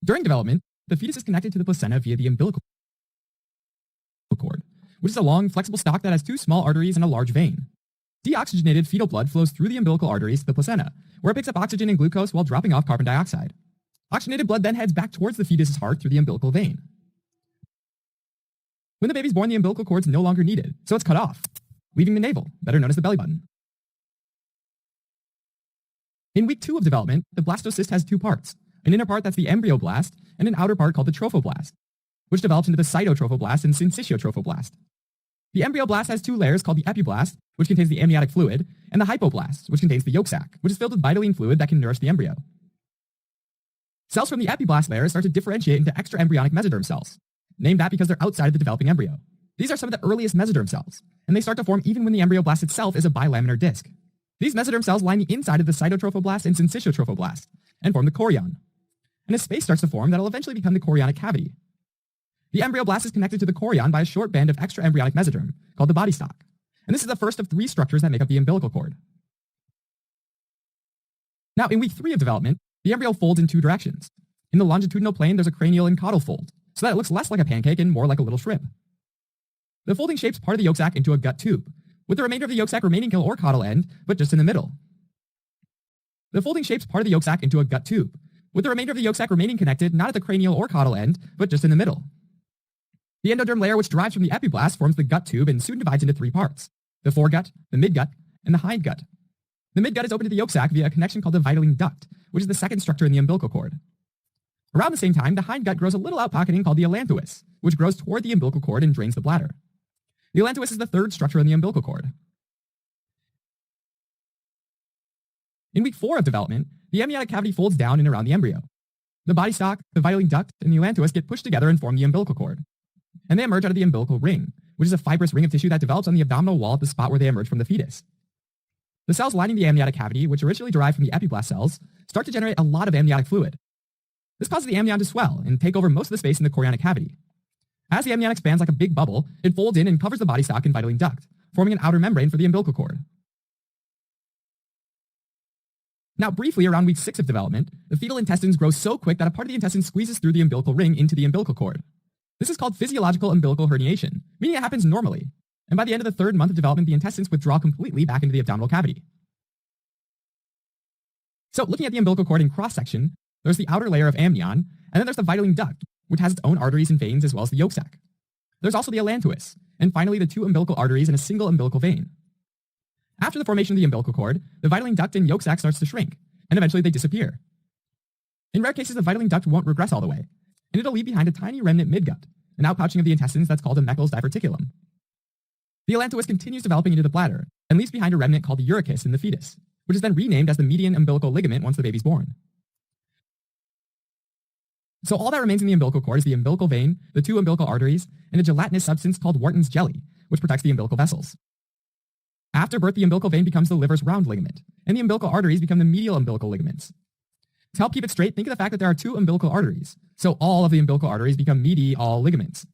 During development, the fetus is connected to the placenta via the umbilical cord, which is a long, flexible stalk that has two small arteries and a large vein. Deoxygenated fetal blood flows through the umbilical arteries to the placenta, where it picks up oxygen and glucose while dropping off carbon dioxide. Oxygenated blood then heads back towards the fetus's heart through the umbilical vein. When the baby's born, the umbilical cord is no longer needed, so it's cut off, leaving the navel, better known as the belly button. In week 2 of development, the blastocyst has two parts, an inner part that's the embryoblast and an outer part called the trophoblast, which develops into the cytotrophoblast and syncytiotrophoblast. The embryoblast has two layers called the epiblast, which contains the amniotic fluid, and the hypoblast, which contains the yolk sac, which is filled with vitaline fluid that can nourish the embryo. Cells from the epiblast layer start to differentiate into extraembryonic mesoderm cells, named that because they're outside of the developing embryo. These are some of the earliest mesoderm cells, and they start to form even when the embryoblast itself is a bilaminar disc. These mesoderm cells line the inside of the cytotrophoblast and syncytiotrophoblast, and form the chorion. And a space starts to form that will eventually become the chorionic cavity. The embryoblast is connected to the chorion by a short band of extraembryonic mesoderm, called the body stalk. And this is the first of 3 structures that make up the umbilical cord. Now, in week 3 of development, the embryo folds in 2 directions. In the longitudinal plane, there's a cranial and caudal fold, so that it looks less like a pancake and more like a little shrimp. The folding shapes part of the yolk sac into a gut tube, with the remainder of the yolk sac remaining or caudal end, but just in the middle. The folding shapes part of the yolk sac into a gut tube, with the remainder of the yolk sac remaining connected not at the cranial or caudal end, but just in the middle. The endoderm layer, which derives from the epiblast, forms the gut tube and soon divides into 3 parts: the foregut, the midgut, and the hindgut. The midgut is open to the yolk sac via a connection called the vitelline duct, which is the second structure in the umbilical cord. Around the same time, the hindgut grows a little outpocketing called the allantois, which grows toward the umbilical cord and drains the bladder. The allantois is the third structure in the umbilical cord. In week 4 of development, the amniotic cavity folds down and around the embryo. The body stalk, the vitelline duct, and the allantois get pushed together and form the umbilical cord. And they emerge out of the umbilical ring, which is a fibrous ring of tissue that develops on the abdominal wall at the spot where they emerge from the fetus. The cells lining the amniotic cavity, which originally derived from the epiblast cells, start to generate a lot of amniotic fluid. This causes the amnion to swell and take over most of the space in the chorionic cavity. As the amnion expands like a big bubble, it folds in and covers the body stalk and vitelline duct, forming an outer membrane for the umbilical cord. Now, briefly, around week 6 of development, the fetal intestines grow so quick that a part of the intestine squeezes through the umbilical ring into the umbilical cord. This is called physiological umbilical herniation, meaning it happens normally, and by the end of the 3rd month of development, the intestines withdraw completely back into the abdominal cavity. So, looking at the umbilical cord in cross-section, there's the outer layer of amnion, and then there's the vitelline duct, which has its own arteries and veins as well as the yolk sac. There's also the allantois, and finally the 2 umbilical arteries and a single umbilical vein. After the formation of the umbilical cord, the vitelline duct and yolk sac starts to shrink, and eventually they disappear. In rare cases, the vitelline duct won't regress all the way, and it'll leave behind a tiny remnant midgut, an outpouching of the intestines that's called a Meckel's diverticulum. The allantois continues developing into the bladder, and leaves behind a remnant called the urachus in the fetus, which is then renamed as the median umbilical ligament once the baby's born. So all that remains in the umbilical cord is the umbilical vein, the 2 umbilical arteries, and a gelatinous substance called Wharton's jelly, which protects the umbilical vessels. After birth, the umbilical vein becomes the liver's round ligament, and the umbilical arteries become the medial umbilical ligaments. To help keep it straight, think of the fact that there are 2 umbilical arteries, so all of the umbilical arteries become medial ligaments,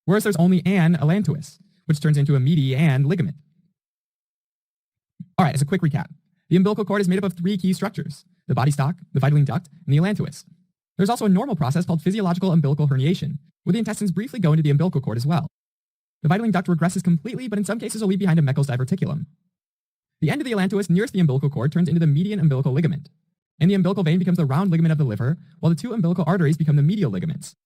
whereas there's only an allantois, which turns into a median ligament. Alright, as a quick recap, the umbilical cord is made up of 3 key structures: the body stalk, the vitelline duct, and the allantois. There's also a normal process called physiological umbilical herniation, where the intestines briefly go into the umbilical cord as well. The vitelline duct regresses completely, but in some cases will leave behind a Meckel's diverticulum. The end of the allantois nearest the umbilical cord turns into the median umbilical ligament, and the umbilical vein becomes the round ligament of the liver, while the 2 umbilical arteries become the medial ligaments.